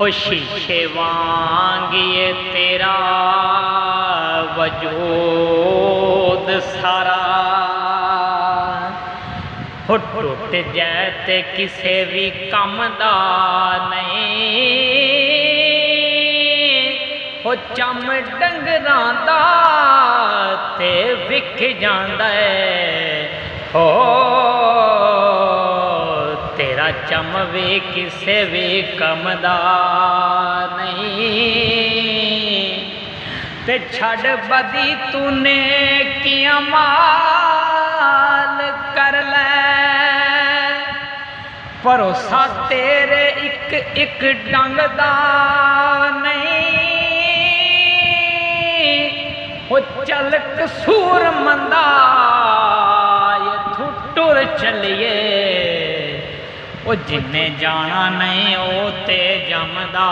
हो शीशे वांग ये तेरा वजूद सारा, हो टुट जाए ते किसे भी कम दा नहीं, हो चम डंगरां दा ते विक जांदा है। हो तेरा चम भी किसे भी कम दा नहीं, ते छड़ बदी तूने किया माल कर ले, भरोसा तेरे एक एक डंग दा नहीं, वो चल कसूर मंदा टुर चलिए, वो जिन्ने जाना नहीं वो ते जमदा।